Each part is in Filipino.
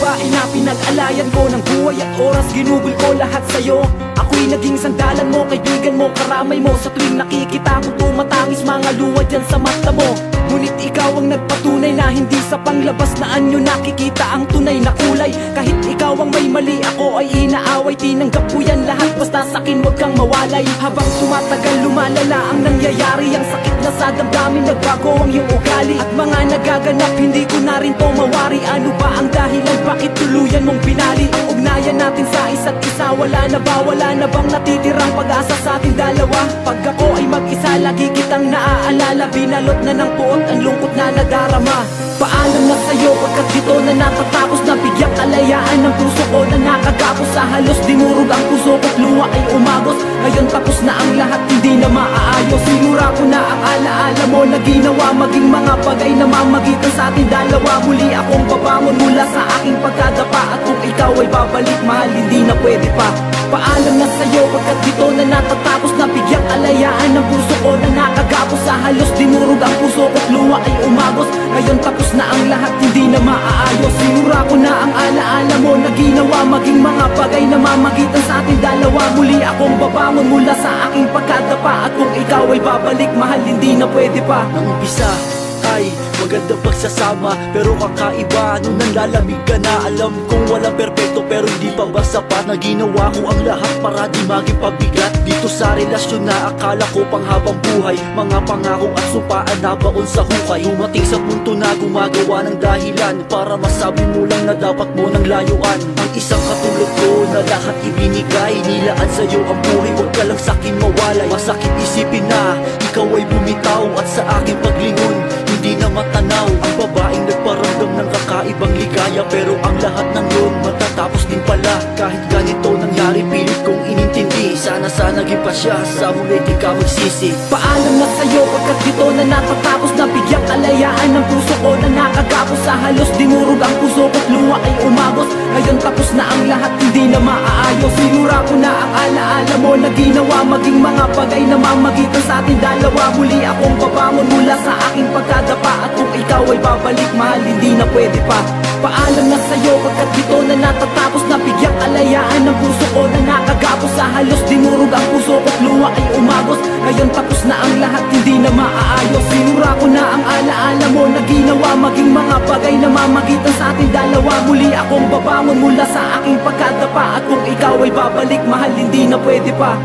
babae na pinag-alayan ko ng buhay at oras, ginugol ko lahat sa'yo. Ako'y naging sandalan mo, kaibigan mo, karamay mo. Sa tuwing nakikita ko tumatangis mga luha dyan sa mata mo. Ngunit ikaw ang nagpatunay na hindi sa panglabas na anyo nakikita ang tunay na kulay. Kahit ikaw ang may mali, ako ay inaaway. Tinanggap ko yan lahat, basta sa'kin wag kang mawalay. Habang tumatagal lumalala ang nangyayari, ang sakit na sa damdamin, nagbago ang iyong ugali. At mga nagaganap, hindi ko na rin to mawari. Ano ba ang dahilan, bakit tuluyan mong pinali? Ang ugnayan natin sa isa't isa, wala na ba? Wala na bang natitirang pag-asa sa ating dalawa? Pag ako ay mag-isa, lagi kitang naaalala. Binalot na ng puot ang lungkot na nadarama. Paalam na sa'yo pagkat dito na natatapos. Nabigyang kalayaan ng puso ko na nakagapos. Sa halos dinurog ang puso ko't luha ay umagos. Ngayon tapos na ang lahat, hindi na maaayos. Sinura ko na ang alaala mo na ginawa, maging mga bagay na mamagitan sa ating dalawa. Muli akong babangon mula sa aking pagkadapa. At kung ikaw ay babalik, mahal, hindi na pwede pa. Paalam na sa'yo pagkat dito na natatapos. Nabigyang kalayaan ng puso ko na nakagapos. Sa halos dinurog ang puso ko't luha ay umagos. Ngayon tapos na ang lahat, hindi na maaayos. Sinura ko na ang alaala mo na ginawa, maging mga bagay na mamagitan sa ating dalawa. Muli akong babangon mula sa aking pagkadapa. At kung ikaw ay babalik, mahal, hindi na pwede pa. Nang umpisa ay maganda pagsasama, pero kakaiba nung nanlalamig ka na. Alam kong walang perpekto pero hindi pa ba sapat na ginawa ko ang lahat para di maging pabigat. Dito sa relasyon na akala ko panghabang buhay, mga pangako at sumpaan na baon sa hukay. Dumating sa punto na gumagawa ng dahilan para masabi mo lang na dapat mo nang layuan. Ang isang katulad ko na lahat ibinigay, nilaan sa'yo ang buhay, huwag ka lang sa'kin mawalay. Masakit isipin na ikaw ay bumitaw at sa aking paglingon hindi na matanaw ang babaeng nagparamdam ng kakaibang ligaya. Pero ang lahat ng yun matatapos din pala. Kahit ganito nangyari, pilit kong inintindi, sana naging pa siya, sa huli di ka magsisi. Paalam na sa'yo pagkat dito na natatapos. Nabigyang kalayaan ng puso ko na nakagapos. Sa halos dinurog ang puso ko't luha ay umagos. Ngayon tapos na ang lahat, hindi na maaayos. Sinura ko na ang alaala mo na ginawa, maging mga bagay na mamagitan sa ating dalawa. Muli akong babangon mula sa aking pagkadapa. At kung ikaw ay babalik, mahal, hindi na pwede pa. Paalam na sa'yo pagkat dito na natatapos. Nabigyang kalayaan ng puso ko na nakagapos. Sa halos dinurog ang puso ko't luha ay umagos. Ngayon tapos na ang lahat, hindi na maaayos. Sinura ko na ang alaala mo na ginawa, maging mga bagay na mamagitan sa ating dalawa. Muli akong babangon mula sa aking pagkadapa. At kung ikaw ay babalik, mahal, hindi na pwede pa.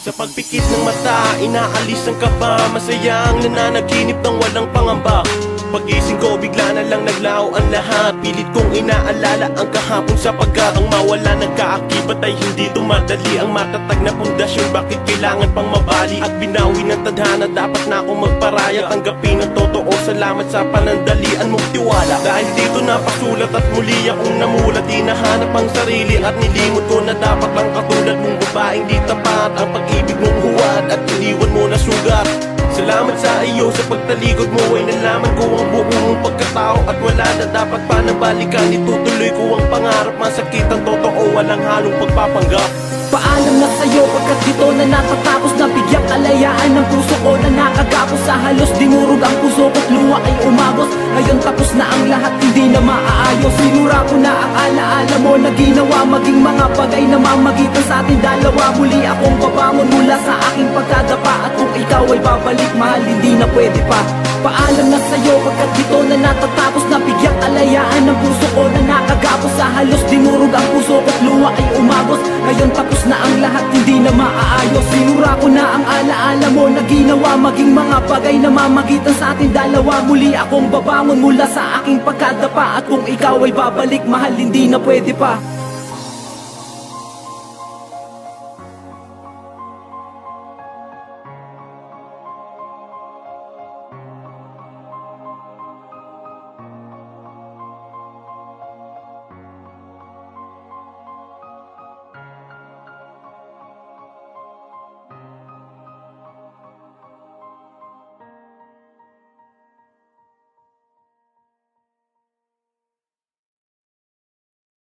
Sa pagpikit ng mata, inaalis ang kaba. Masayang nananaginip ng walang pangamba. Pagising ko, bigla na lang naglaho ang lahat. Pilit kong inaalala ang kahapon sapagkat ang mawala ng kaakibat ay hindi dumadali. Ang matatag na pundasyon, bakit kailangan pang mabali? At binawi ng tadhana, dapat na akong magparaya. Tanggapin ang totoo, salamat sa panandalian mong tiwala. Dahil dito napasulat at muli akong namulat. Hinahanap ang sarili at nilimot ko na dapat lang katulad mong babaeng di tapat. Ang pag-ibig mong huwad at iniwan mo na sugat. Salamat sa iyo sa pagtalikod mo ay nalaman ko ang buong mong pagkatao. At wala na dapat pa na balikan, itutuloy ko ang pangarap. Masakit ang totoo, walang halong pagpapanggap. Paalam na sa'yo pagkat dito na natatapos. Nabigyang kalayaan ng puso ko na nakagapos. Sa halos dinurog ang puso ko't luha ay umagos. Ngayon tapos na ang lahat, hindi na maaayos. Sinura ko na ang alaala mo na ginawa, maging mga bagay na mamagitan sa ating dalawa. Muli akong babangon mula sa aking pagkadapa. At kung ikaw ay babalik, mahal, hindi na pwede pa. Paalam na sa'yo pagkat dito na natatapos. Nabigyang kalayaan ng puso ko na nakagapos. Sa halos dinurog ang puso ko't luha ay umagos. Ngayon tapos na ang lahat, hindi na maaayos. Sinura ko na ang alaala mo na ginawa, maging mga bagay na mamagitan sa ating dalawa. Muli akong babangon mula sa aking pagkadapa. At kung ikaw ay babalik, mahal, hindi na pwede pa.